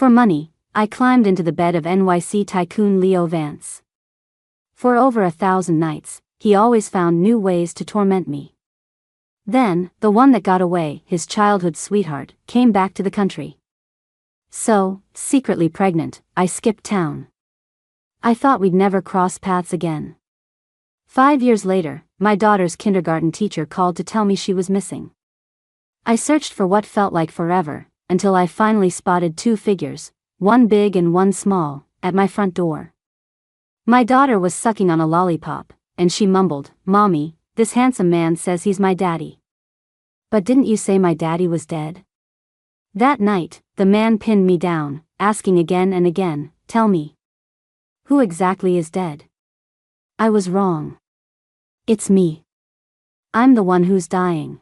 For money, I climbed into the bed of NYC tycoon Leo Vance. For over 1,000 nights, he always found new ways to torment me. Then, the one that got away, his childhood sweetheart, came back to the country. So, secretly pregnant, I skipped town. I thought we'd never cross paths again. 5 years later, my daughter's kindergarten teacher called to tell me she was missing. I searched for what felt like forever, until I finally spotted 2 figures, one big and one small, at my front door. My daughter was sucking on a lollipop, and she mumbled, "Mommy, this handsome man says he's my daddy." "But didn't you say my daddy was dead?" That night, the man pinned me down, asking again and again, "Tell me. Who exactly is dead?" I was wrong. It's me. I'm the one who's dying.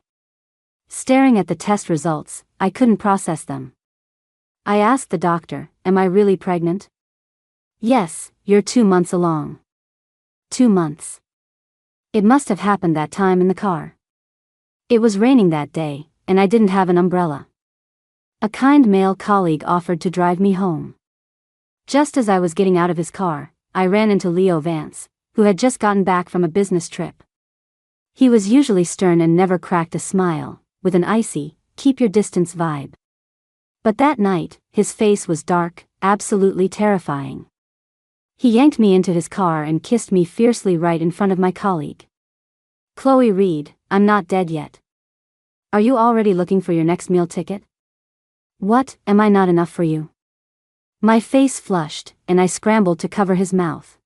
Staring at the test results, I couldn't process them. I asked the doctor, "Am I really pregnant?" "Yes, you're 2 months along." 2 months. It must have happened that time in the car. It was raining that day, and I didn't have an umbrella. A kind male colleague offered to drive me home. Just as I was getting out of his car, I ran into Leo Vance, who had just gotten back from a business trip. He was usually stern and never cracked a smile, with an icy, keep your distance vibe. But that night, his face was dark, absolutely terrifying. He yanked me into his car and kissed me fiercely right in front of my colleague. "Chloe Reed, I'm not dead yet. Are you already looking for your next meal ticket? What, am I not enough for you?" My face flushed, and I scrambled to cover his mouth.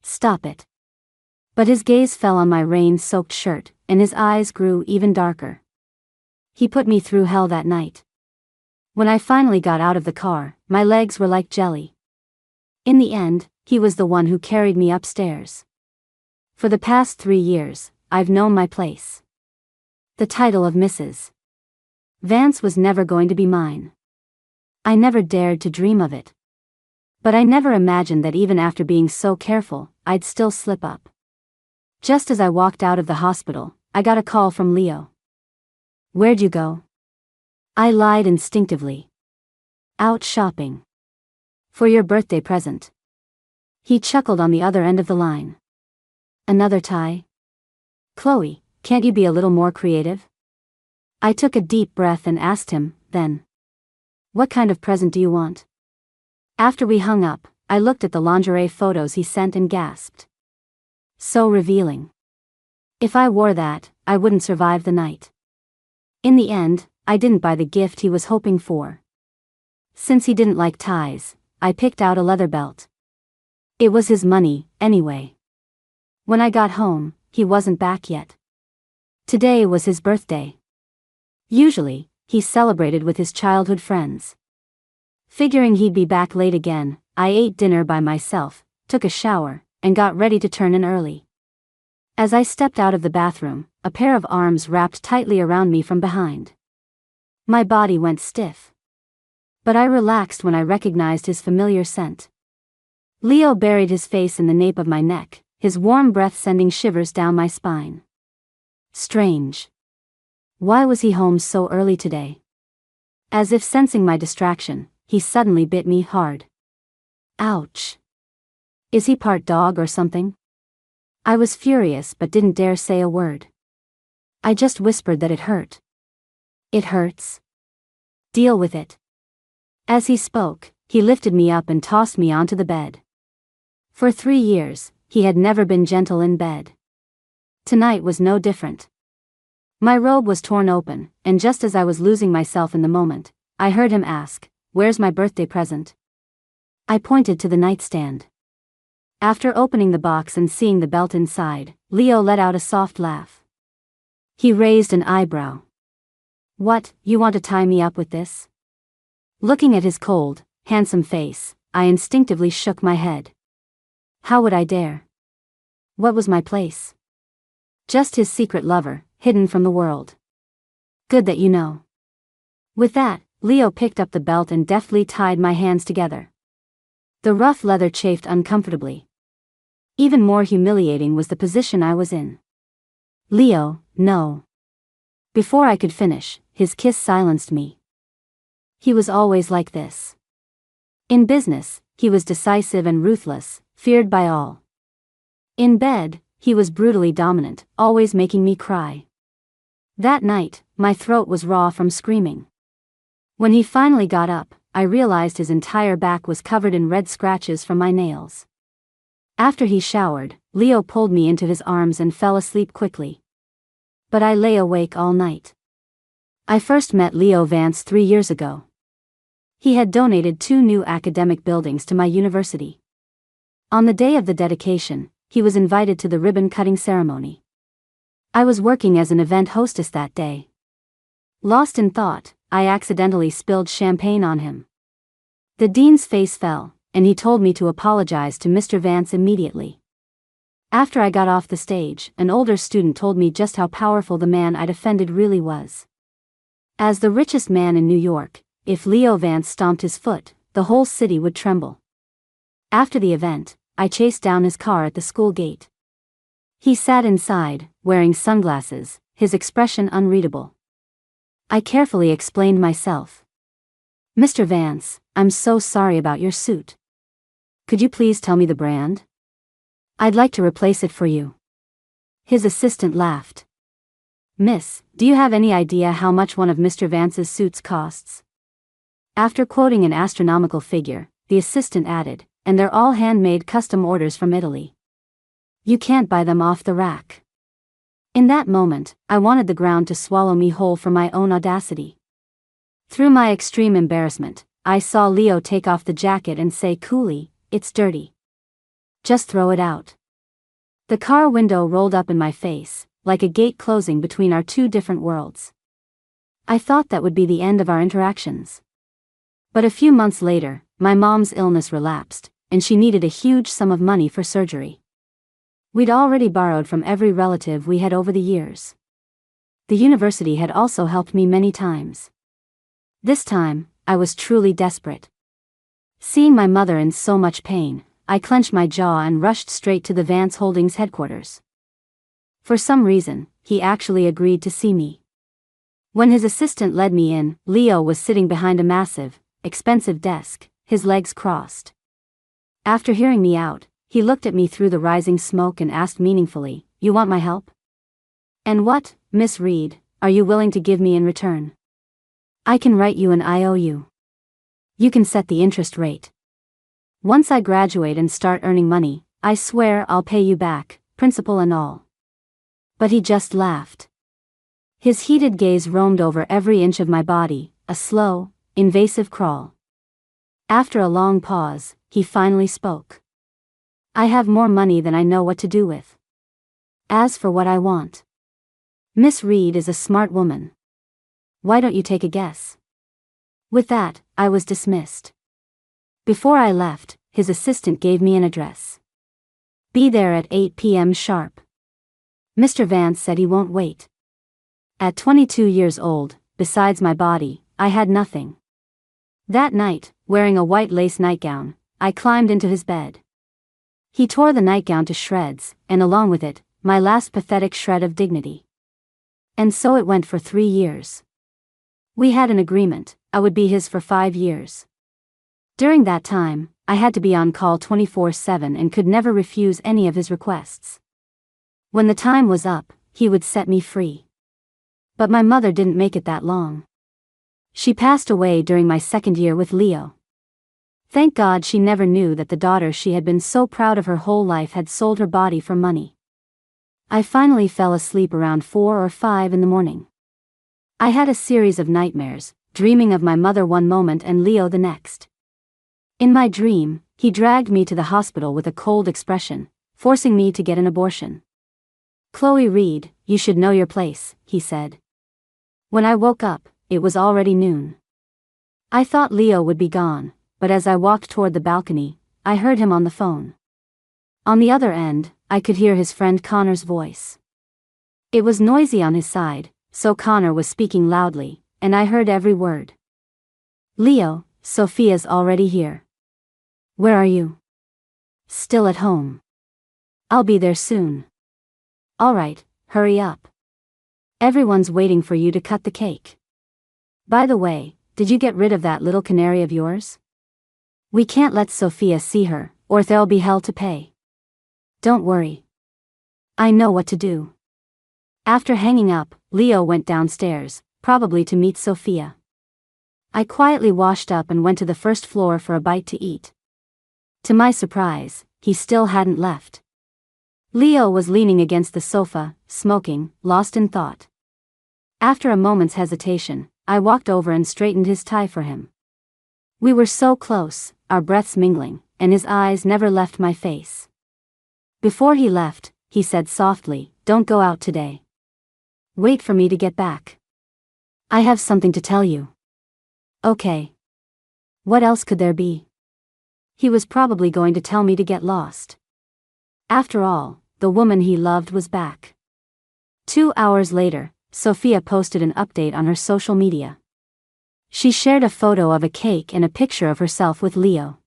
"Stop it." But his gaze fell on my rain-soaked shirt, and his eyes grew even darker. He put me through hell that night. When I finally got out of the car, my legs were like jelly. In the end, he was the one who carried me upstairs. For the past 3 years, I've known my place. The title of Mrs. Vance was never going to be mine. I never dared to dream of it. But I never imagined that even after being so careful, I'd still slip up. Just as I walked out of the hospital, I got a call from Leo. "Where'd you go?" I lied instinctively. "Out shopping. For your birthday present." He chuckled on the other end of the line. "Another tie? Chloe, can't you be a little more creative?" I took a deep breath and asked him, then, "What kind of present do you want?" After we hung up, I looked at the lingerie photos he sent and gasped. So revealing. If I wore that, I wouldn't survive the night. In the end, I didn't buy the gift he was hoping for. Since he didn't like ties, I picked out a leather belt. It was his money, anyway. When I got home, he wasn't back yet. Today was his birthday. Usually, he celebrated with his childhood friends. Figuring he'd be back late again, I ate dinner by myself, took a shower, and got ready to turn in early. As I stepped out of the bathroom, a pair of arms wrapped tightly around me from behind. My body went stiff. But I relaxed when I recognized his familiar scent. Leo buried his face in the nape of my neck, his warm breath sending shivers down my spine. Strange. Why was he home so early today? As if sensing my distraction, he suddenly bit me hard. Ouch. Is he part dog or something? I was furious but didn't dare say a word. I just whispered that it hurt. "It hurts. Deal with it." As he spoke, he lifted me up and tossed me onto the bed. For 3 years, he had never been gentle in bed. Tonight was no different. My robe was torn open, and just as I was losing myself in the moment, I heard him ask, "Where's my birthday present?" I pointed to the nightstand. After opening the box and seeing the belt inside, Leo let out a soft laugh. He raised an eyebrow. "What, you want to tie me up with this?" Looking at his cold, handsome face, I instinctively shook my head. How would I dare? What was my place? Just his secret lover, hidden from the world. Good that you know. With that, Leo picked up the belt and deftly tied my hands together. The rough leather chafed uncomfortably. Even more humiliating was the position I was in. "Leo, no." Before I could finish, his kiss silenced me. He was always like this. In business, he was decisive and ruthless, feared by all. In bed, he was brutally dominant, always making me cry. That night, my throat was raw from screaming. When he finally got up, I realized his entire back was covered in red scratches from my nails. After he showered, Leo pulled me into his arms and fell asleep quickly. But I lay awake all night. I first met Leo Vance 3 years ago. He had donated 2 new academic buildings to my university. On the day of the dedication, he was invited to the ribbon-cutting ceremony. I was working as an event hostess that day. Lost in thought, I accidentally spilled champagne on him. The dean's face fell, and he told me to apologize to Mr. Vance immediately. After I got off the stage, an older student told me just how powerful the man I'd offended really was. As the richest man in New York, if Leo Vance stomped his foot, the whole city would tremble. After the event, I chased down his car at the school gate. He sat inside, wearing sunglasses, his expression unreadable. I carefully explained myself. "Mr. Vance, I'm so sorry about your suit. Could you please tell me the brand? I'd like to replace it for you." His assistant laughed. "Miss, do you have any idea how much one of Mr. Vance's suits costs?" After quoting an astronomical figure, the assistant added, "And they're all handmade custom orders from Italy. You can't buy them off the rack." In that moment, I wanted the ground to swallow me whole for my own audacity. Through my extreme embarrassment, I saw Leo take off the jacket and say coolly, "It's dirty. Just throw it out." The car window rolled up in my face, like a gate closing between our 2 different worlds. I thought that would be the end of our interactions. But a few months later, my mom's illness relapsed, and she needed a huge sum of money for surgery. We'd already borrowed from every relative we had over the years. The university had also helped me many times. This time, I was truly desperate. Seeing my mother in so much pain, I clenched my jaw and rushed straight to the Vance Holdings headquarters. For some reason, he actually agreed to see me. When his assistant led me in, Leo was sitting behind a massive, expensive desk, his legs crossed. After hearing me out, he looked at me through the rising smoke and asked meaningfully, "You want my help? And what, Miss Reed, are you willing to give me in return?" "I can write you an IOU. You can set the interest rate. Once I graduate and start earning money, I swear I'll pay you back, principal and all." But he just laughed. His heated gaze roamed over every inch of my body, a slow, invasive crawl. After a long pause, he finally spoke. "I have more money than I know what to do with. As for what I want, Miss Reed is a smart woman. Why don't you take a guess?" With that, I was dismissed. Before I left, his assistant gave me an address. "Be there at 8 p.m. sharp. Mr. Vance said he won't wait." At 22 years old, besides my body, I had nothing. That night, wearing a white lace nightgown, I climbed into his bed. He tore the nightgown to shreds, and along with it, my last pathetic shred of dignity. And so it went for 3 years. We had an agreement, I would be his for 5 years. During that time, I had to be on call 24/7 and could never refuse any of his requests. When the time was up, he would set me free. But my mother didn't make it that long. She passed away during my 2nd year with Leo. Thank God she never knew that the daughter she had been so proud of her whole life had sold her body for money. I finally fell asleep around 4 or 5 in the morning. I had a series of nightmares, dreaming of my mother one moment and Leo the next. In my dream, he dragged me to the hospital with a cold expression, forcing me to get an abortion. "Chloe Reed, you should know your place," he said. When I woke up, it was already noon. I thought Leo would be gone, but as I walked toward the balcony, I heard him on the phone. On the other end, I could hear his friend Connor's voice. It was noisy on his side, so Connor was speaking loudly, and I heard every word. "Leo, Sophia's already here. Where are you?" "Still at home. I'll be there soon." "All right, hurry up. Everyone's waiting for you to cut the cake. By the way, did you get rid of that little canary of yours?" We can't let Sophia see her, or there'll be hell to pay. Don't worry. I know what to do. After hanging up, Leo went downstairs, probably to meet Sophia. I quietly washed up and went to the first floor for a bite to eat. To my surprise, he still hadn't left. Leo was leaning against the sofa, smoking, lost in thought. After a moment's hesitation, I walked over and straightened his tie for him. We were so close, our breaths mingling, and his eyes never left my face. Before he left, he said softly, "Don't go out today. Wait for me to get back. I have something to tell you." Okay. What else could there be? He was probably going to tell me to get lost. After all, the woman he loved was back. 2 hours later, Sophia posted an update on her social media. She shared a photo of a cake and a picture of herself with Leo.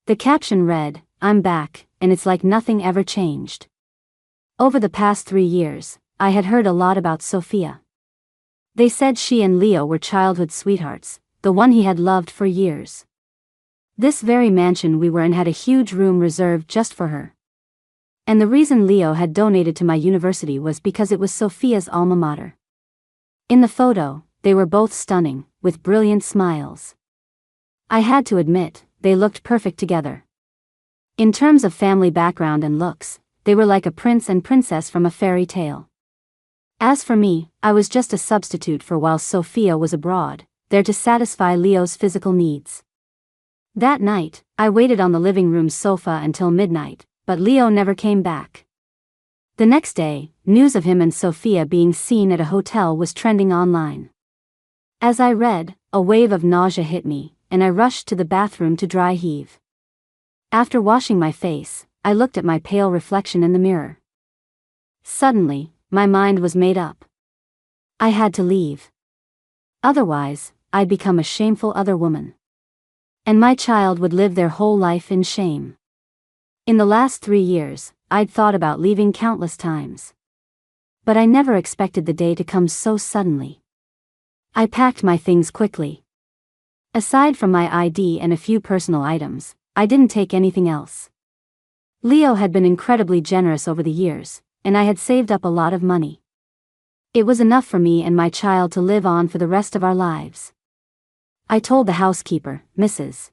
The caption read, "I'm back, and it's like nothing ever changed." Over the past 3 years, I had heard a lot about Sophia. They said she and Leo were childhood sweethearts, the one he had loved for years. This very mansion we were in had a huge room reserved just for her. And the reason Leo had donated to my university was because it was Sophia's alma mater. In the photo, they were both stunning, with brilliant smiles. I had to admit, they looked perfect together. In terms of family background and looks, they were like a prince and princess from a fairy tale. As for me, I was just a substitute for while Sophia was abroad, there to satisfy Leo's physical needs. That night, I waited on the living room sofa until midnight, but Leo never came back. The next day, news of him and Sophia being seen at a hotel was trending online. As I read, a wave of nausea hit me, and I rushed to the bathroom to dry heave. After washing my face, I looked at my pale reflection in the mirror. Suddenly, my mind was made up. I had to leave. Otherwise, I'd become a shameful other woman. And my child would live their whole life in shame. In the last 3 years, I'd thought about leaving countless times. But I never expected the day to come so suddenly. I packed my things quickly. Aside from my ID and a few personal items, I didn't take anything else. Leo had been incredibly generous over the years, and I had saved up a lot of money. It was enough for me and my child to live on for the rest of our lives. I told the housekeeper, Mrs.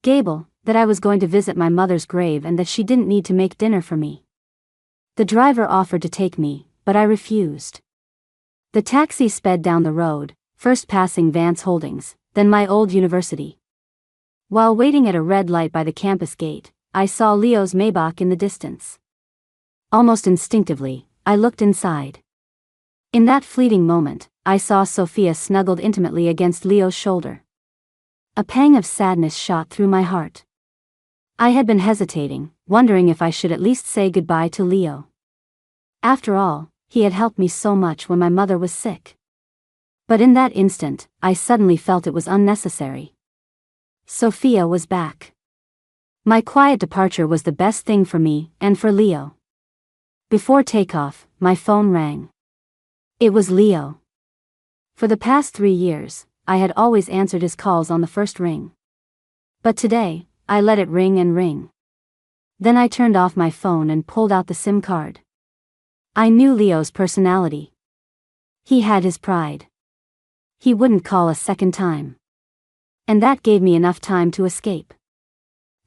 Gable, that I was going to visit my mother's grave and that she didn't need to make dinner for me. The driver offered to take me, but I refused. The taxi sped down the road, first passing Vance Holdings, then my old university. While waiting at a red light by the campus gate, I saw Leo's Maybach in the distance. Almost instinctively, I looked inside. In that fleeting moment, I saw Sophia snuggled intimately against Leo's shoulder. A pang of sadness shot through my heart. I had been hesitating, wondering if I should at least say goodbye to Leo. After all, he had helped me so much when my mother was sick. But in that instant, I suddenly felt it was unnecessary. Sophia was back. My quiet departure was the best thing for me and for Leo. Before takeoff, my phone rang. It was Leo. For the past 3 years, I had always answered his calls on the first ring. But today, I let it ring and ring. Then I turned off my phone and pulled out the SIM card. I knew Leo's personality. He had his pride. He wouldn't call a second time. And that gave me enough time to escape.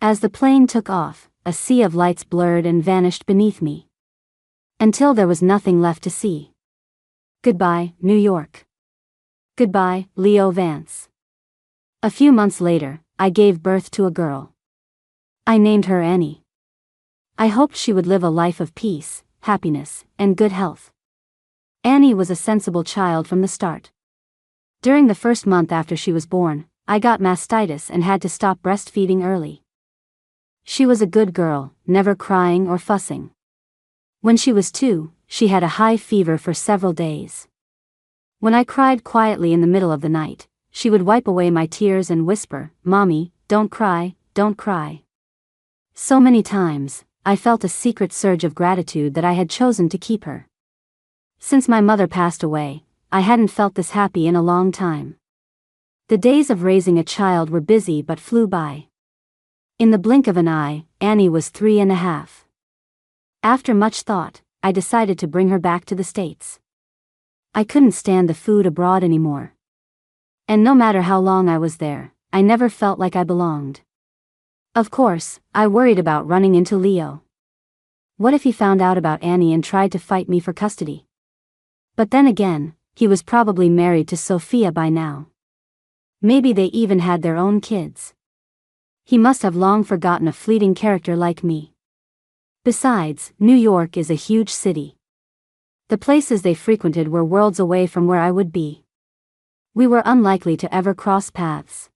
As the plane took off, a sea of lights blurred and vanished beneath me. Until there was nothing left to see. Goodbye, New York. Goodbye, Leo Vance. A few months later, I gave birth to a girl. I named her Annie. I hoped she would live a life of peace, happiness, and good health. Annie was a sensible child from the start. During the first month after she was born, I got mastitis and had to stop breastfeeding early. She was a good girl, never crying or fussing. When she was 2, she had a high fever for several days. When I cried quietly in the middle of the night, she would wipe away my tears and whisper, "Mommy, don't cry, don't cry." So many times, I felt a secret surge of gratitude that I had chosen to keep her. Since my mother passed away, I hadn't felt this happy in a long time. The days of raising a child were busy but flew by. In the blink of an eye, Annie was 3.5. After much thought, I decided to bring her back to the States. I couldn't stand the food abroad anymore. And no matter how long I was there, I never felt like I belonged. Of course, I worried about running into Leo. What if he found out about Annie and tried to fight me for custody? But then again, he was probably married to Sophia by now. Maybe they even had their own kids. He must have long forgotten a fleeting character like me. Besides, New York is a huge city. The places they frequented were worlds away from where I would be. We were unlikely to ever cross paths.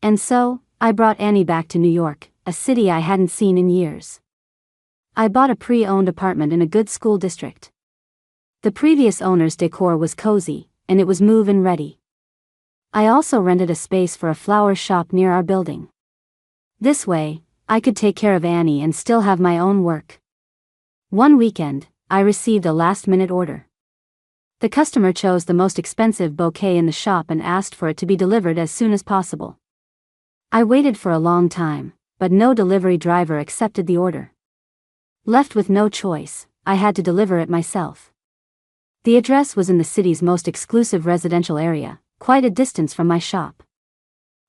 And so, I brought Annie back to New York, a city I hadn't seen in years. I bought a pre-owned apartment in a good school district. The previous owner's decor was cozy, and it was move-in ready. I also rented a space for a flower shop near our building. This way, I could take care of Annie and still have my own work. One weekend, I received a last-minute order. The customer chose the most expensive bouquet in the shop and asked for it to be delivered as soon as possible. I waited for a long time, but no delivery driver accepted the order. Left with no choice, I had to deliver it myself. The address was in the city's most exclusive residential area, quite a distance from my shop.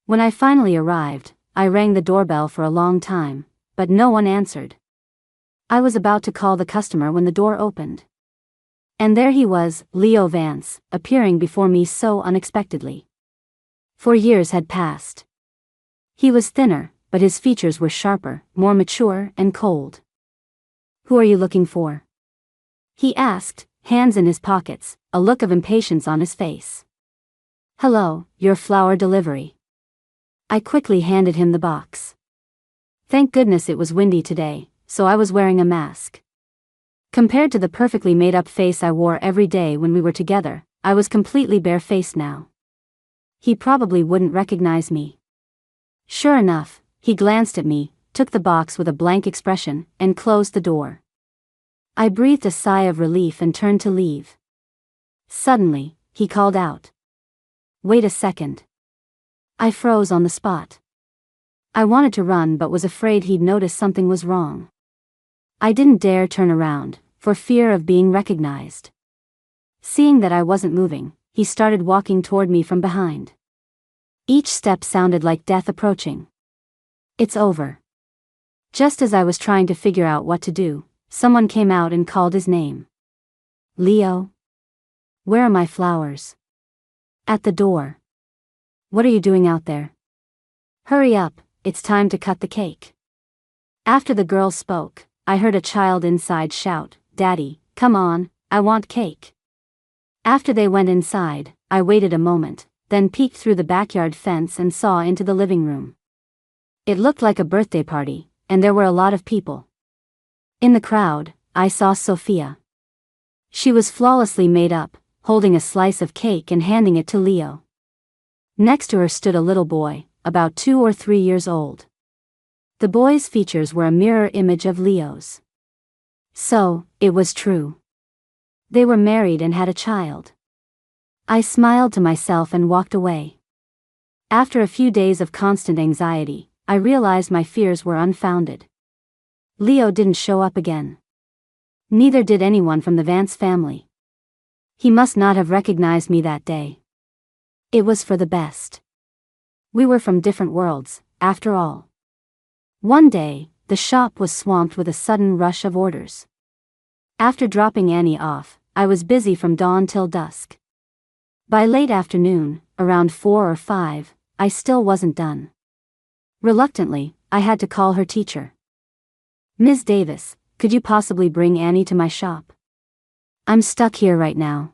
When I finally arrived, I rang the doorbell for a long time, but no one answered. I was about to call the customer when the door opened. And there he was, Leo Vance, appearing before me so unexpectedly. 4 years had passed. He was thinner, but his features were sharper, more mature and cold. "Who are you looking for?" he asked, hands in his pockets, a look of impatience on his face. "Hello, your flower delivery." I quickly handed him the box. Thank goodness it was windy today, so I was wearing a mask. Compared to the perfectly made-up face I wore every day when we were together, I was completely bare-faced now. He probably wouldn't recognize me. Sure enough, he glanced at me, took the box with a blank expression, and closed the door. I breathed a sigh of relief and turned to leave. Suddenly, he called out, "Wait a second." I froze on the spot. I wanted to run but was afraid he'd notice something was wrong. I didn't dare turn around, for fear of being recognized. Seeing that I wasn't moving, he started walking toward me from behind. Each step sounded like death approaching. "It's over." Just as I was trying to figure out what to do, someone came out and called his name. "Leo? Where are my flowers?" "At the door." "What are you doing out there?" "Hurry up, it's time to cut the cake." After the girl spoke, I heard a child inside shout, "Daddy, come on, I want cake." After they went inside, I waited a moment, then peeked through the backyard fence and saw into the living room. It looked like a birthday party, and there were a lot of people. In the crowd, I saw Sophia. She was flawlessly made up, holding a slice of cake and handing it to Leo. Next to her stood a little boy, about 2 or 3 years old. The boy's features were a mirror image of Leo's. So, it was true. They were married and had a child. I smiled to myself and walked away. After a few days of constant anxiety, I realized my fears were unfounded. Leo didn't show up again. Neither did anyone from the Vance family. He must not have recognized me that day. It was for the best. We were from different worlds, after all. One day, the shop was swamped with a sudden rush of orders. After dropping Annie off, I was busy from dawn till dusk. By late afternoon, around 4 or 5, I still wasn't done. Reluctantly, I had to call her teacher. "Ms. Davis, could you possibly bring Annie to my shop? I'm stuck here right now."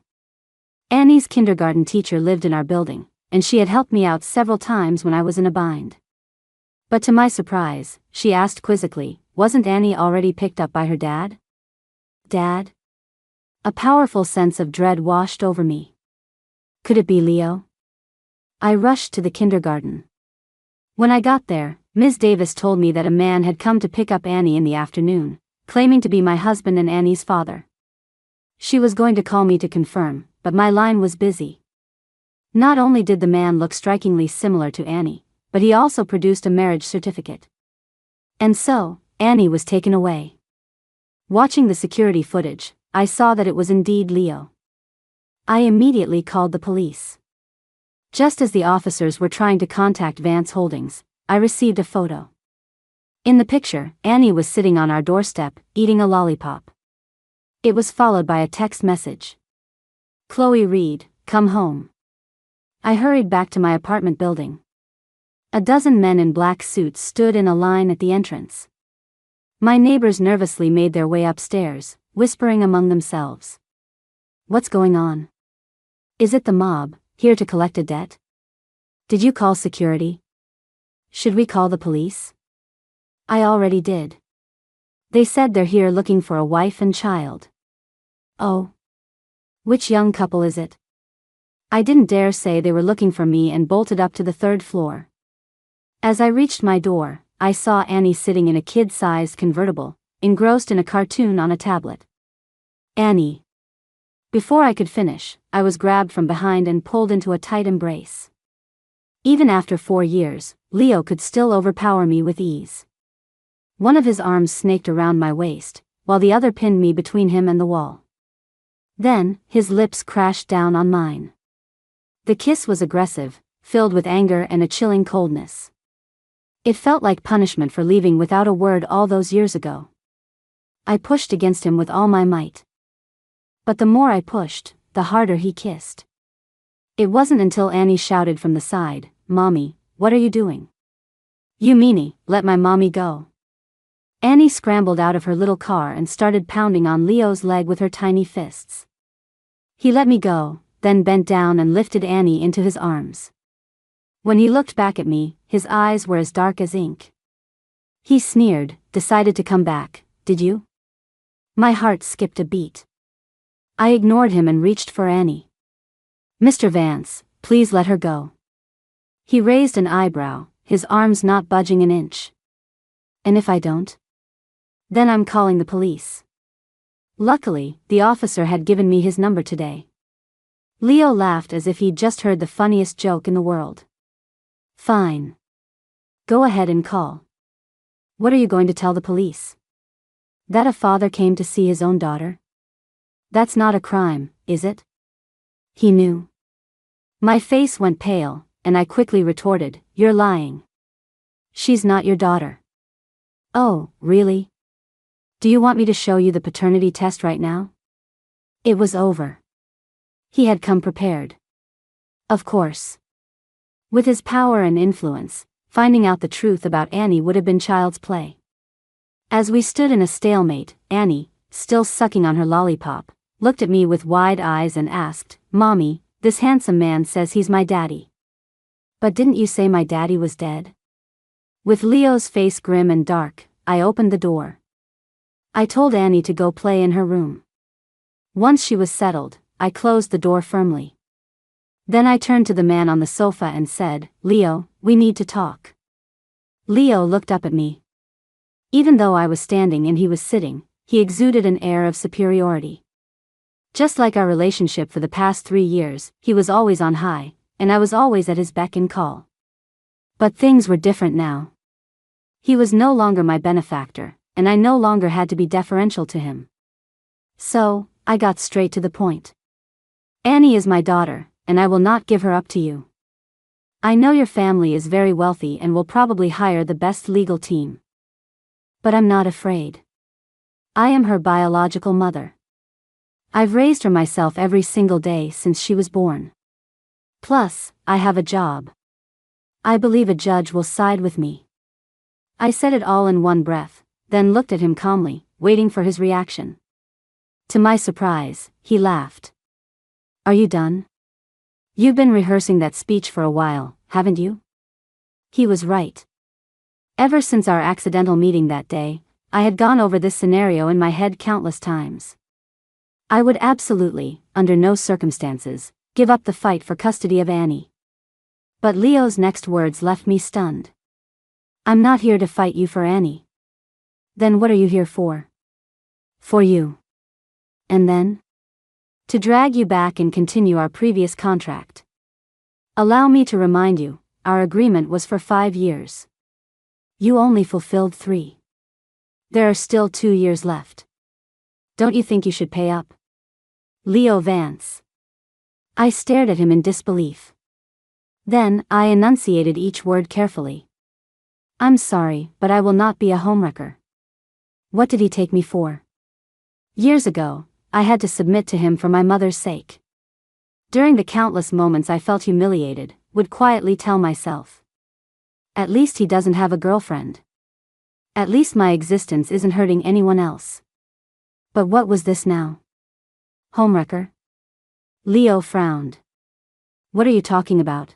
Annie's kindergarten teacher lived in our building, and she had helped me out several times when I was in a bind. But to my surprise, she asked quizzically, "Wasn't Annie already picked up by her dad?" Dad? A powerful sense of dread washed over me. Could it be Leo? I rushed to the kindergarten. When I got there, Ms. Davis told me that a man had come to pick up Annie in the afternoon, claiming to be my husband and Annie's father. She was going to call me to confirm, but my line was busy. Not only did the man look strikingly similar to Annie, but he also produced a marriage certificate. And so, Annie was taken away. Watching the security footage, I saw that it was indeed Leo. I immediately called the police. Just as the officers were trying to contact Vance Holdings, I received a photo. In the picture, Annie was sitting on our doorstep, eating a lollipop. It was followed by a text message. Chloe Reed, come home. I hurried back to my apartment building. A dozen men in black suits stood in a line at the entrance. My neighbors nervously made their way upstairs, whispering among themselves. What's going on? Is it the mob, here to collect a debt? Did you call security? Should we call the police? I already did. They said they're here looking for a wife and child. Oh. Which young couple is it? I didn't dare say they were looking for me and bolted up to the third floor. As I reached my door, I saw Annie sitting in a kid-sized convertible, engrossed in a cartoon on a tablet. Annie. Before I could finish, I was grabbed from behind and pulled into a tight embrace. Even after 4 years, Leo could still overpower me with ease. One of his arms snaked around my waist, while the other pinned me between him and the wall. Then, his lips crashed down on mine. The kiss was aggressive, filled with anger and a chilling coldness. It felt like punishment for leaving without a word all those years ago. I pushed against him with all my might. But the more I pushed, the harder he kissed. It wasn't until Annie shouted from the side, "Mommy, what are you doing? You meanie, let my mommy go." Annie scrambled out of her little car and started pounding on Leo's leg with her tiny fists. He let me go, then bent down and lifted Annie into his arms. When he looked back at me, his eyes were as dark as ink. He sneered, "Decided to come back, did you?" My heart skipped a beat. I ignored him and reached for Annie. "Mr. Vance, please let her go." He raised an eyebrow, his arms not budging an inch. "And if I don't? Then I'm calling the police." Luckily, the officer had given me his number today. Leo laughed as if he'd just heard the funniest joke in the world. "Fine. Go ahead and call. What are you going to tell the police? That a father came to see his own daughter? That's not a crime, is it?" He knew. My face went pale, and I quickly retorted, "You're lying. She's not your daughter." "Oh, really? Do you want me to show you the paternity test right now?" It was over. He had come prepared. Of course. With his power and influence, finding out the truth about Annie would have been child's play. As we stood in a stalemate, Annie, still sucking on her lollipop, looked at me with wide eyes and asked, "Mommy, this handsome man says he's my daddy. But didn't you say my daddy was dead?" With Leo's face grim and dark, I opened the door. I told Annie to go play in her room. Once she was settled, I closed the door firmly. Then I turned to the man on the sofa and said, "Leo, we need to talk." Leo looked up at me. Even though I was standing and he was sitting, he exuded an air of superiority. Just like our relationship for the past 3 years, he was always on high, and I was always at his beck and call. But things were different now. He was no longer my benefactor, and I no longer had to be deferential to him. So, I got straight to the point. "Annie is my daughter, and I will not give her up to you. I know your family is very wealthy and will probably hire the best legal team. But I'm not afraid. I am her biological mother. I've raised her myself every single day since she was born. Plus, I have a job. I believe a judge will side with me." I said it all in one breath, then looked at him calmly, waiting for his reaction. To my surprise, he laughed. "Are you done? You've been rehearsing that speech for a while, haven't you?" He was right. Ever since our accidental meeting that day, I had gone over this scenario in my head countless times. I would absolutely, under no circumstances, give up the fight for custody of Annie. But Leo's next words left me stunned. "I'm not here to fight you for Annie." "Then what are you here for?" "For you." "And then?" "To drag you back and continue our previous contract." Allow me to remind you, our agreement was for 5 years. You only fulfilled 3. There are still 2 years left. Don't you think you should pay up? Leo Vance. I stared at him in disbelief. Then, I enunciated each word carefully. I'm sorry, but I will not be a homewrecker. What did he take me for? Years ago, I had to submit to him for my mother's sake. During the countless moments I felt humiliated, would quietly tell myself. At least he doesn't have a girlfriend. At least my existence isn't hurting anyone else. But what was this now? Homewrecker? Leo frowned. What are you talking about?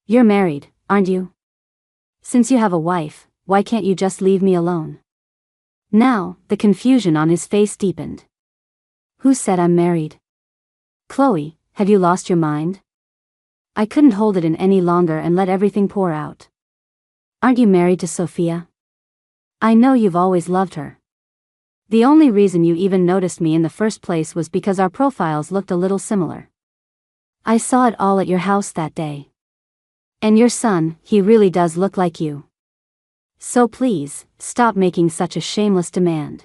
You're married, aren't you? Since you have a wife, why can't you just leave me alone? Now, the confusion on his face deepened. Who said I'm married? Chloe, have you lost your mind? I couldn't hold it in any longer and let everything pour out. Aren't you married to Sophia? I know you've always loved her. The only reason you even noticed me in the first place was because our profiles looked a little similar. I saw it all at your house that day. And your son, he really does look like you. So please, stop making such a shameless demand.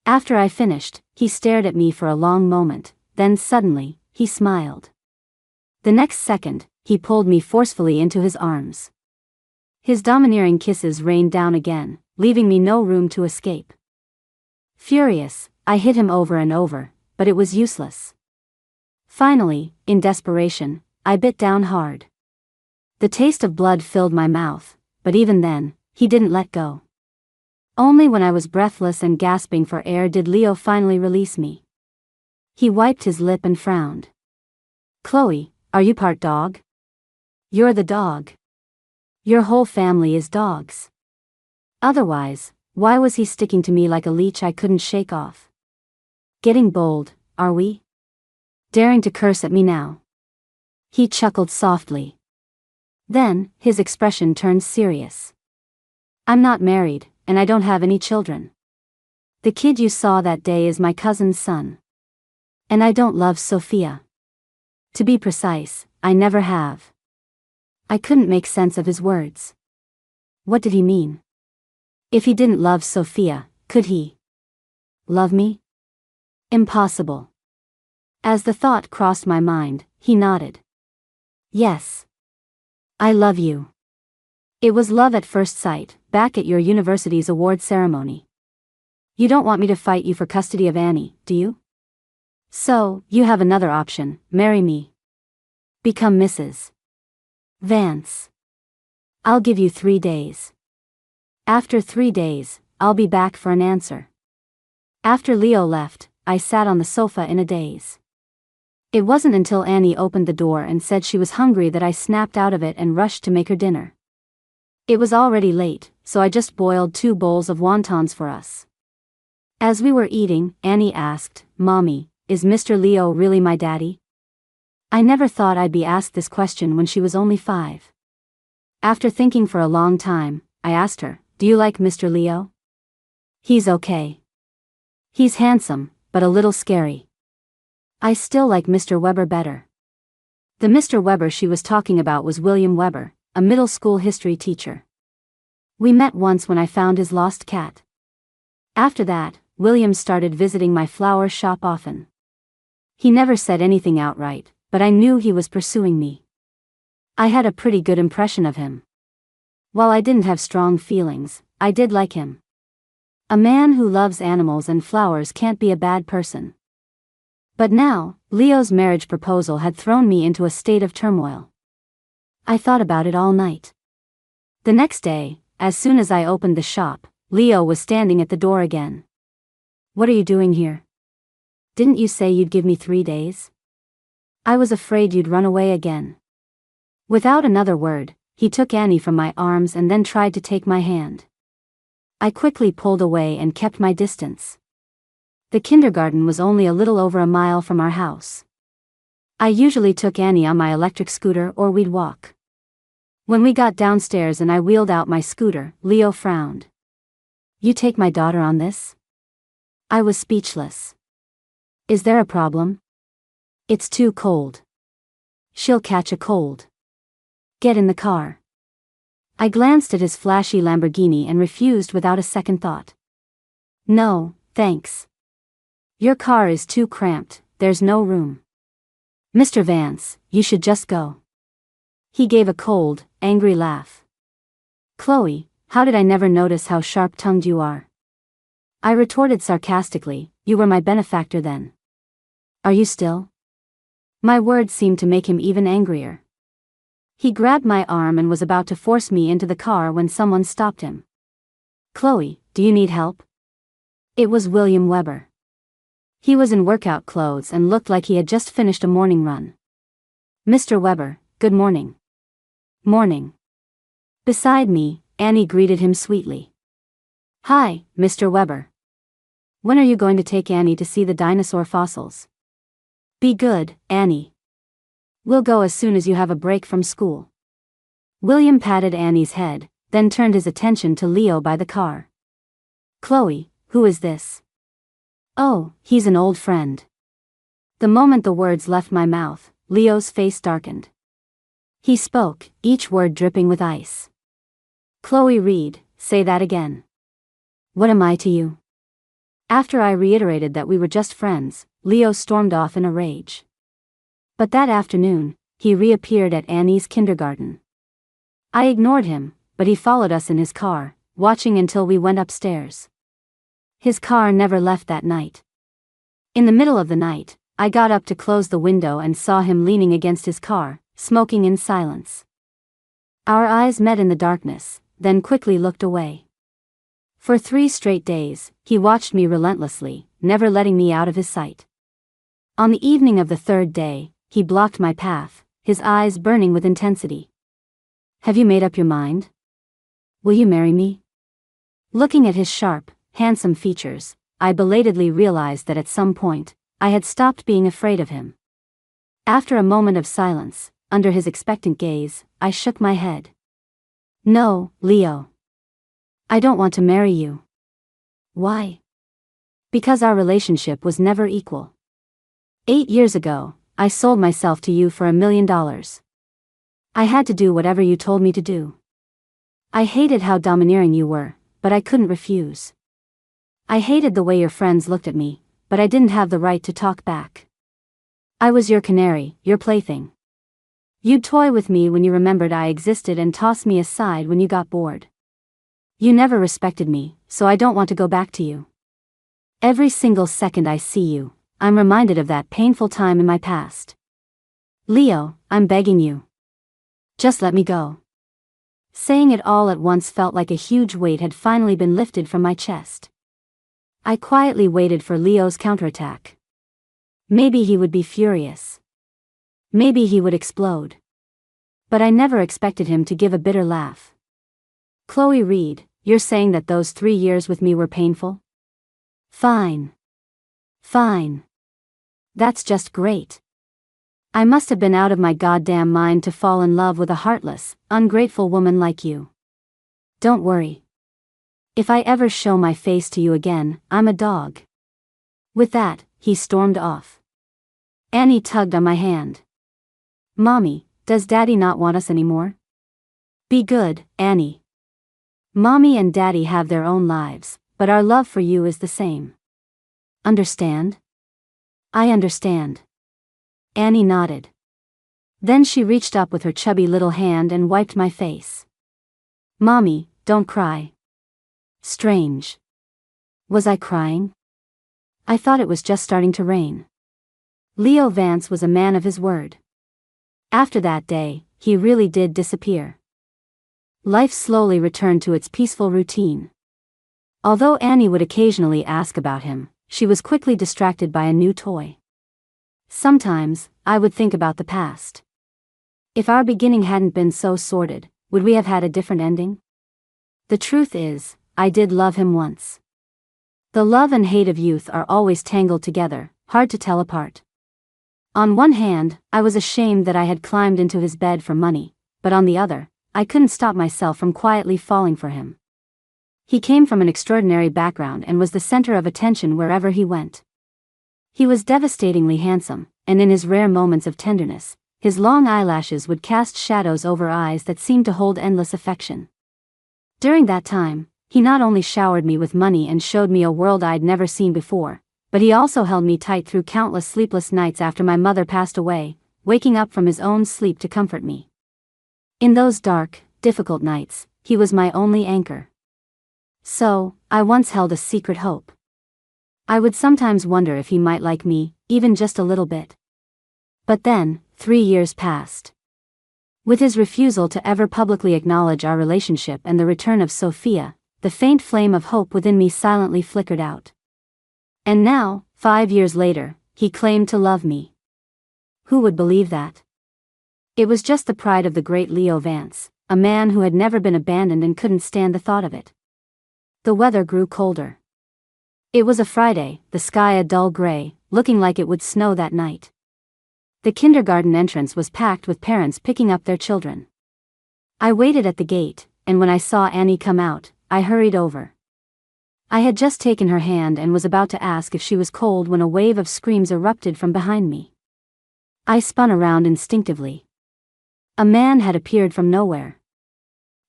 After I finished, he stared at me for a long moment, then suddenly, he smiled. The next second, he pulled me forcefully into his arms. His domineering kisses rained down again, leaving me no room to escape. Furious, I hit him over and over, but it was useless. Finally, in desperation, I bit down hard. The taste of blood filled my mouth, but even then, he didn't let go. Only when I was breathless and gasping for air did Leo finally release me. He wiped his lip and frowned. Chloe, are you part dog? You're the dog. Your whole family is dogs. Otherwise, why was he sticking to me like a leech I couldn't shake off? Getting bold, are we? Daring to curse at me now? He chuckled softly. Then, his expression turned serious. I'm not married, and I don't have any children. The kid you saw that day is my cousin's son. And I don't love Sophia. To be precise, I never have. I couldn't make sense of his words. What did he mean? If he didn't love Sophia, could he love me? Impossible. As the thought crossed my mind, he nodded. Yes. I love you. It was love at first sight, back at your university's award ceremony. You don't want me to fight you for custody of Annie, do you? So, you have another option, marry me. Become Mrs. Vance. I'll give you 3 days. After 3 days, I'll be back for an answer. After Leo left, I sat on the sofa in a daze. It wasn't until Annie opened the door and said she was hungry that I snapped out of it and rushed to make her dinner. It was already late, so I just boiled 2 bowls of wontons for us. As we were eating, Annie asked, Mommy, is Mr. Leo really my daddy? I never thought I'd be asked this question when she was only 5. After thinking for a long time, I asked her, do you like Mr. Leo? He's okay. He's handsome, but a little scary. I still like Mr. Weber better. The Mr. Weber she was talking about was William Weber, a middle school history teacher. We met once when I found his lost cat. After that, William started visiting my flower shop often. He never said anything outright, but I knew he was pursuing me. I had a pretty good impression of him. While I didn't have strong feelings, I did like him. A man who loves animals and flowers can't be a bad person. But now, Leo's marriage proposal had thrown me into a state of turmoil. I thought about it all night. The next day, as soon as I opened the shop, Leo was standing at the door again. What are you doing here? Didn't you say you'd give me 3 days? I was afraid you'd run away again. Without another word, he took Annie from my arms and then tried to take my hand. I quickly pulled away and kept my distance. The kindergarten was only a little over a mile from our house. I usually took Annie on my electric scooter or we'd walk. When we got downstairs and I wheeled out my scooter, Leo frowned. You take my daughter on this? I was speechless. Is there a problem? It's too cold. She'll catch a cold. Get in the car. I glanced at his flashy Lamborghini and refused without a second thought. No, thanks. Your car is too cramped, there's no room. Mr. Vance, you should just go. He gave a cold, angry laugh. Chloe, how did I never notice how sharp-tongued you are? I retorted sarcastically, you were my benefactor then. Are you still? My words seemed to make him even angrier. He grabbed my arm and was about to force me into the car when someone stopped him. Chloe, do you need help? It was William Weber. He was in workout clothes and looked like he had just finished a morning run. Mr. Weber, good morning. Morning. Beside me, Annie greeted him sweetly. Hi, Mr. Weber. When are you going to take Annie to see the dinosaur fossils? Be good, Annie. We'll go as soon as you have a break from school. William patted Annie's head, then turned his attention to Leo by the car. Chloe, who is this? Oh, he's an old friend. The moment the words left my mouth, Leo's face darkened. He spoke, each word dripping with ice. Chloe Reed, say that again. What am I to you? After I reiterated that we were just friends, Leo stormed off in a rage. But that afternoon, he reappeared at Annie's kindergarten. I ignored him, but he followed us in his car, watching until we went upstairs. His car never left that night. In the middle of the night, I got up to close the window and saw him leaning against his car, smoking in silence. Our eyes met in the darkness, then quickly looked away. For 3 straight days, he watched me relentlessly, never letting me out of his sight. On the evening of the 3rd day, he blocked my path, his eyes burning with intensity. Have you made up your mind? Will you marry me? Looking at his sharp, handsome features, I belatedly realized that at some point, I had stopped being afraid of him. After a moment of silence, under his expectant gaze, I shook my head. No, Leo. I don't want to marry you. Why? Because our relationship was never equal. 8 years ago, I sold myself to you for $1 million. I had to do whatever you told me to do. I hated how domineering you were, but I couldn't refuse. I hated the way your friends looked at me, but I didn't have the right to talk back. I was your canary, your plaything. You'd toy with me when you remembered I existed and toss me aside when you got bored. You never respected me, so I don't want to go back to you. Every single second I see you, I'm reminded of that painful time in my past. Leo, I'm begging you. Just let me go. Saying it all at once felt like a huge weight had finally been lifted from my chest. I quietly waited for Leo's counterattack. Maybe he would be furious. Maybe he would explode. But I never expected him to give a bitter laugh. Chloe Reed, you're saying that those 3 years with me were painful? Fine. Fine. That's just great. I must have been out of my goddamn mind to fall in love with a heartless, ungrateful woman like you. Don't worry. If I ever show my face to you again, I'm a dog. With that, he stormed off. Annie tugged on my hand. Mommy, does Daddy not want us anymore? Be good, Annie. Mommy and Daddy have their own lives, but our love for you is the same. Understand? I understand. Annie nodded. Then she reached up with her chubby little hand and wiped my face. Mommy, don't cry. Strange. Was I crying? I thought it was just starting to rain. Leo Vance was a man of his word. After that day, he really did disappear. Life slowly returned to its peaceful routine. Although Annie would occasionally ask about him, she was quickly distracted by a new toy. Sometimes, I would think about the past. If our beginning hadn't been so sordid, would we have had a different ending? The truth is, I did love him once. The love and hate of youth are always tangled together, hard to tell apart. On one hand, I was ashamed that I had climbed into his bed for money, but on the other, I couldn't stop myself from quietly falling for him. He came from an extraordinary background and was the center of attention wherever he went. He was devastatingly handsome, and in his rare moments of tenderness, his long eyelashes would cast shadows over eyes that seemed to hold endless affection. During that time, he not only showered me with money and showed me a world I'd never seen before, but he also held me tight through countless sleepless nights after my mother passed away, waking up from his own sleep to comfort me. In those dark, difficult nights, he was my only anchor. So, I once held a secret hope. I would sometimes wonder if he might like me, even just a little bit. But then, 3 years passed. With his refusal to ever publicly acknowledge our relationship and the return of Sophia, the faint flame of hope within me silently flickered out. And now, 5 years later, he claimed to love me. Who would believe that? It was just the pride of the great Leo Vance, a man who had never been abandoned and couldn't stand the thought of it. The weather grew colder. It was a Friday, the sky a dull gray, looking like it would snow that night. The kindergarten entrance was packed with parents picking up their children. I waited at the gate, and when I saw Annie come out, I hurried over. I had just taken her hand and was about to ask if she was cold when a wave of screams erupted from behind me. I spun around instinctively. A man had appeared from nowhere.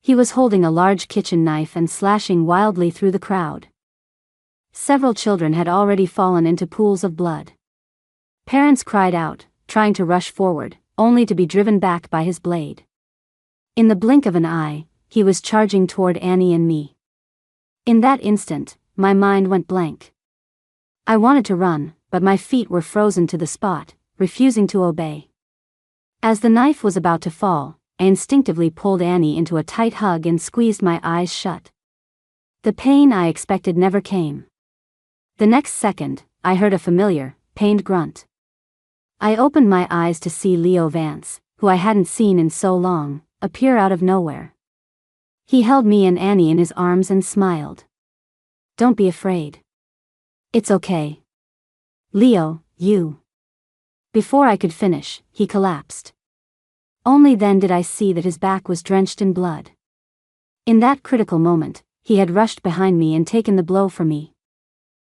He was holding a large kitchen knife and slashing wildly through the crowd. Several children had already fallen into pools of blood. Parents cried out, trying to rush forward, only to be driven back by his blade. In the blink of an eye, he was charging toward Annie and me. In that instant, my mind went blank. I wanted to run, but my feet were frozen to the spot, refusing to obey. As the knife was about to fall, I instinctively pulled Annie into a tight hug and squeezed my eyes shut. The pain I expected never came. The next second, I heard a familiar, pained grunt. I opened my eyes to see Leo Vance, who I hadn't seen in so long, appear out of nowhere. He held me and Annie in his arms and smiled. "Don't be afraid. It's okay. Leo, you." Before I could finish, he collapsed. Only then did I see that his back was drenched in blood. In that critical moment, he had rushed behind me and taken the blow for me.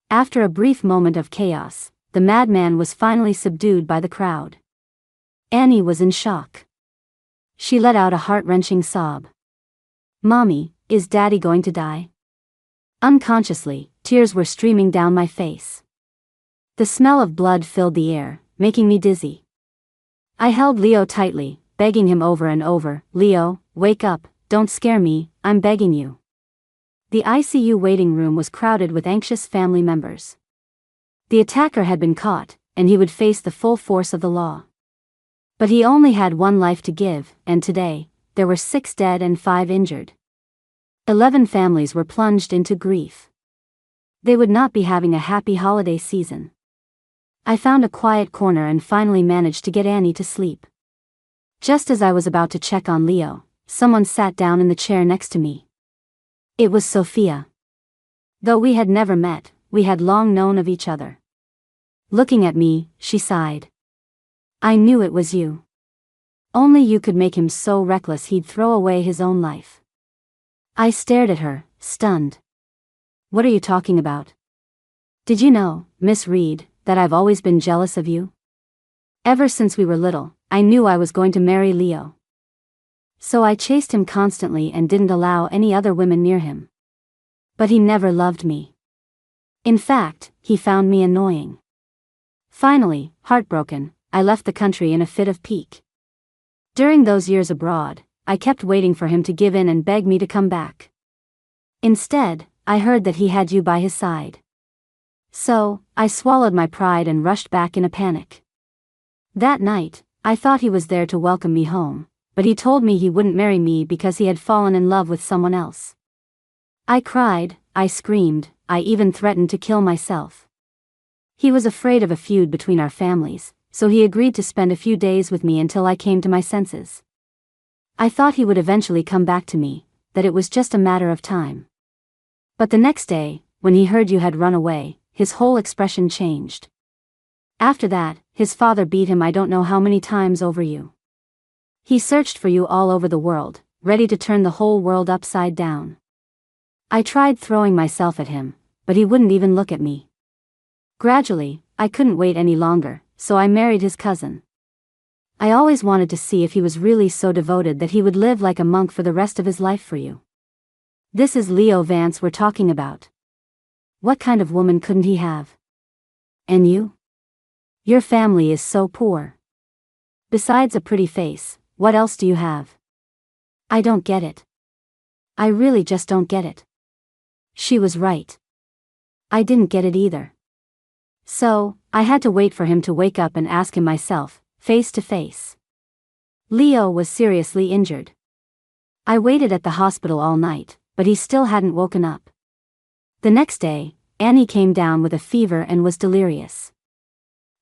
After a brief moment of chaos, the madman was finally subdued by the crowd. Annie was in shock. She let out a heart-wrenching sob. "Mommy, is Daddy going to die?" Unconsciously, tears were streaming down my face. The smell of blood filled the air, making me dizzy. I held Leo tightly, begging him over and over, "Leo, wake up, don't scare me, I'm begging you." The ICU waiting room was crowded with anxious family members. The attacker had been caught, and he would face the full force of the law. But he only had one life to give, and today, there were 6 dead and 5 injured. 11 families were plunged into grief. They would not be having a happy holiday season. I found a quiet corner and finally managed to get Annie to sleep. Just as I was about to check on Leo, someone sat down in the chair next to me. It was Sophia. Though we had never met, we had long known of each other. Looking at me, she sighed. "I knew it was you. Only you could make him so reckless he'd throw away his own life." I stared at her, stunned. "What are you talking about? Did you know, Miss Reed, that I've always been jealous of you? Ever since we were little, I knew I was going to marry Leo. So I chased him constantly and didn't allow any other women near him. But he never loved me. In fact, he found me annoying. Finally, heartbroken, I left the country in a fit of pique. During those years abroad, I kept waiting for him to give in and beg me to come back. Instead, I heard that he had you by his side. So, I swallowed my pride and rushed back in a panic. That night, I thought he was there to welcome me home, but he told me he wouldn't marry me because he had fallen in love with someone else. I cried, I screamed, I even threatened to kill myself. He was afraid of a feud between our families, so he agreed to spend a few days with me until I came to my senses. I thought he would eventually come back to me, that it was just a matter of time. But the next day, when he heard you had run away, his whole expression changed. After that, his father beat him I don't know how many times over you. He searched for you all over the world, ready to turn the whole world upside down. I tried throwing myself at him, but he wouldn't even look at me. Gradually, I couldn't wait any longer, so I married his cousin. I always wanted to see if he was really so devoted that he would live like a monk for the rest of his life for you. This is Leo Vance we're talking about. What kind of woman couldn't he have? And you? Your family is so poor. Besides a pretty face, what else do you have? I don't get it. I really just don't get it. She was right. I didn't get it either. So, I had to wait for him to wake up and ask him myself, face to face. Leo was seriously injured. I waited at the hospital all night, but he still hadn't woken up. The next day, Annie came down with a fever and was delirious.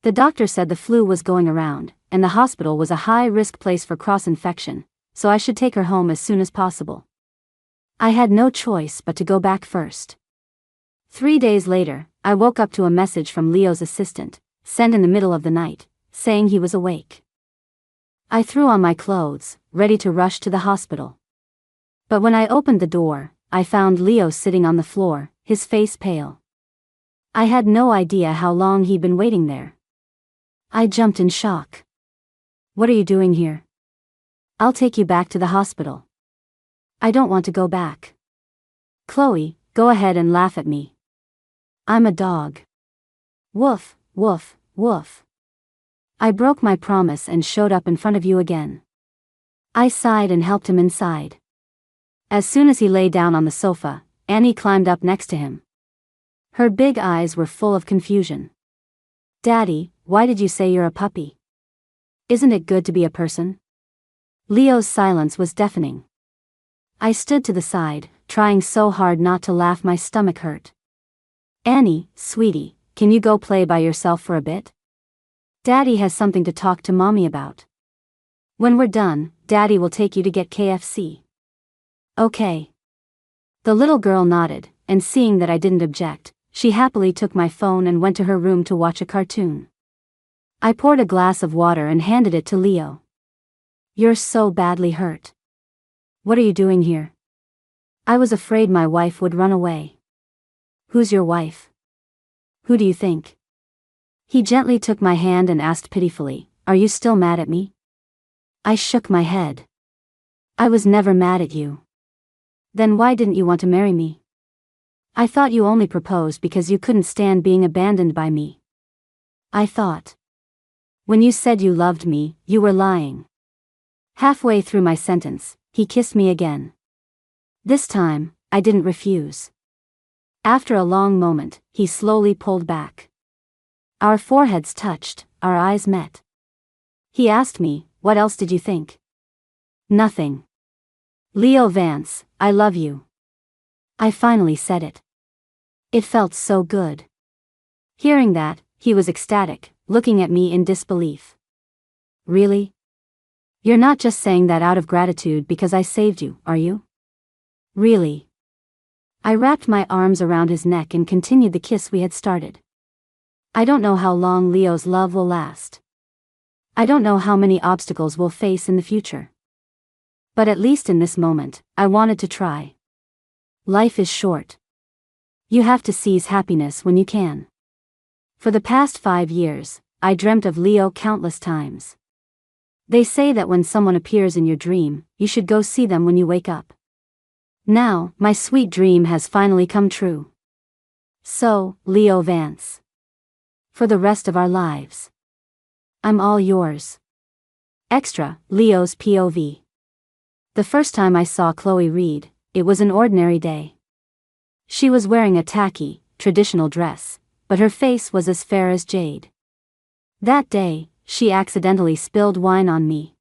The doctor said the flu was going around, and the hospital was a high-risk place for cross-infection, so I should take her home as soon as possible. I had no choice but to go back first. 3 days later, I woke up to a message from Leo's assistant, sent in the middle of the night, saying he was awake. I threw on my clothes, ready to rush to the hospital. But when I opened the door, I found Leo sitting on the floor, his face pale. I had no idea how long he'd been waiting there. I jumped in shock. What are you doing here? I'll take you back to the hospital. I don't want to go back. Chloe, go ahead and laugh at me. I'm a dog. Woof, woof, woof. I broke my promise and showed up in front of you again. I sighed and helped him inside. As soon as he lay down on the sofa, Annie climbed up next to him. Her big eyes were full of confusion. Daddy, why did you say you're a puppy? Isn't it good to be a person? Leo's silence was deafening. I stood to the side, trying so hard not to laugh my stomach hurt. Annie, sweetie, can you go play by yourself for a bit? Daddy has something to talk to Mommy about. When we're done, Daddy will take you to get KFC. Okay. The little girl nodded, and seeing that I didn't object, she happily took my phone and went to her room to watch a cartoon. I poured a glass of water and handed it to Leo. You're so badly hurt. What are you doing here? I was afraid my wife would run away. Who's your wife? Who do you think? He gently took my hand and asked pitifully, are you still mad at me? I shook my head. I was never mad at you. Then why didn't you want to marry me? I thought you only proposed because you couldn't stand being abandoned by me. I thought. When you said you loved me, you were lying. Halfway through my sentence, he kissed me again. This time, I didn't refuse. After a long moment, he slowly pulled back. Our foreheads touched, our eyes met. He asked me, what else did you think? Nothing. Leo Vance, I love you. I finally said it. It felt so good. Hearing that, he was ecstatic, looking at me in disbelief. Really? You're not just saying that out of gratitude because I saved you, are you? Really? I wrapped my arms around his neck and continued the kiss we had started. I don't know how long Leo's love will last. I don't know how many obstacles we'll face in the future. But at least in this moment, I wanted to try. Life is short. You have to seize happiness when you can. For the past 5 years, I dreamt of Leo countless times. They say that when someone appears in your dream, you should go see them when you wake up. Now, my sweet dream has finally come true. So, Leo Vance. For the rest of our lives. I'm all yours. Extra, Leo's POV. The first time I saw Chloe Reed, it was an ordinary day. She was wearing a tacky, traditional dress, but her face was as fair as jade. That day, she accidentally spilled wine on me.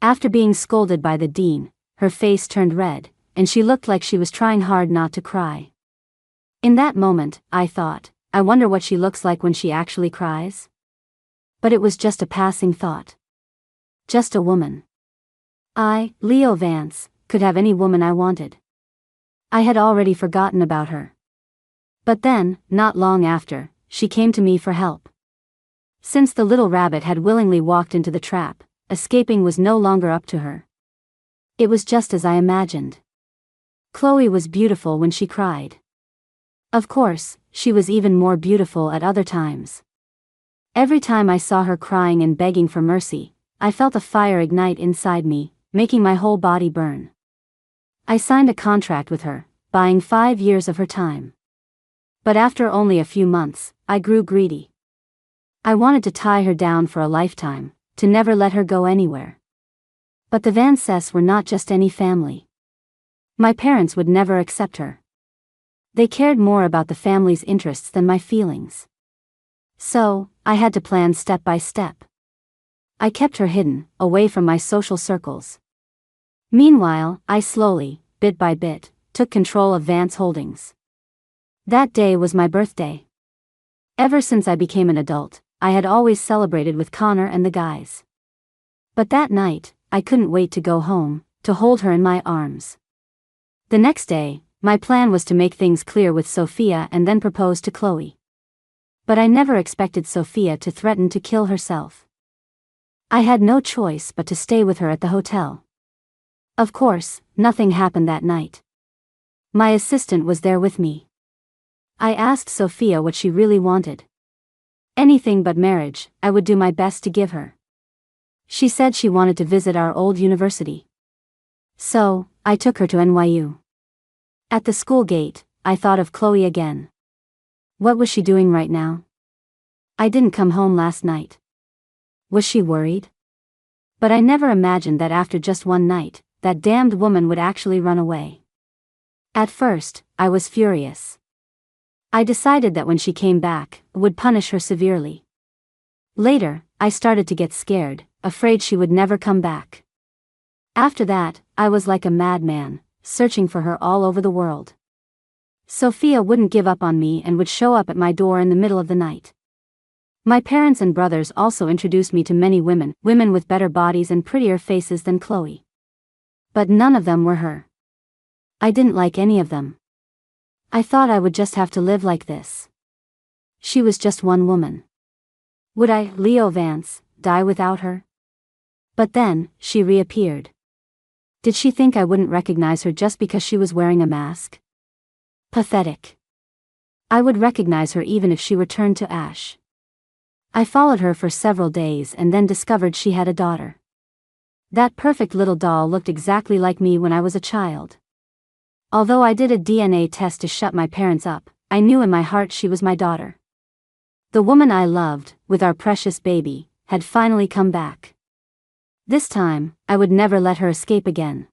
After being scolded by the dean, her face turned red, and she looked like she was trying hard not to cry. In that moment, I thought, I wonder what she looks like when she actually cries? But it was just a passing thought. Just a woman. I, Leo Vance, could have any woman I wanted. I had already forgotten about her. But then, not long after, she came to me for help. Since the little rabbit had willingly walked into the trap, escaping was no longer up to her. It was just as I imagined. Chloe was beautiful when she cried. Of course, she was even more beautiful at other times. Every time I saw her crying and begging for mercy, I felt a fire ignite inside me, making my whole body burn. I signed a contract with her, buying 5 years of her time. But after only a few months, I grew greedy. I wanted to tie her down for a lifetime, to never let her go anywhere. But the Vances were not just any family. My parents would never accept her. They cared more about the family's interests than my feelings. So, I had to plan step by step. I kept her hidden, away from my social circles. Meanwhile, I slowly, bit by bit, took control of Vance Holdings. That day was my birthday. Ever since I became an adult, I had always celebrated with Connor and the guys. But that night, I couldn't wait to go home, to hold her in my arms. The next day, my plan was to make things clear with Sophia and then propose to Chloe. But I never expected Sophia to threaten to kill herself. I had no choice but to stay with her at the hotel. Of course, nothing happened that night. My assistant was there with me. I asked Sophia what she really wanted. Anything but marriage, I would do my best to give her. She said she wanted to visit our old university. So, I took her to NYU. At the school gate, I thought of Chloe again. What was she doing right now? I didn't come home last night. Was she worried? But I never imagined that after just one night, that damned woman would actually run away. At first, I was furious. I decided that when she came back, I would punish her severely. Later, I started to get scared, afraid she would never come back. After that, I was like a madman, searching for her all over the world. Sophia wouldn't give up on me and would show up at my door in the middle of the night. My parents and brothers also introduced me to many women with better bodies and prettier faces than Chloe. But none of them were her. I didn't like any of them. I thought I would just have to live like this. She was just one woman. Would I, Leo Vance, die without her? But then, she reappeared. Did she think I wouldn't recognize her just because she was wearing a mask? Pathetic. I would recognize her even if she were turned to ash. I followed her for several days and then discovered she had a daughter. That perfect little doll looked exactly like me when I was a child. Although I did a DNA test to shut my parents up, I knew in my heart she was my daughter. The woman I loved, with our precious baby, had finally come back. This time, I would never let her escape again.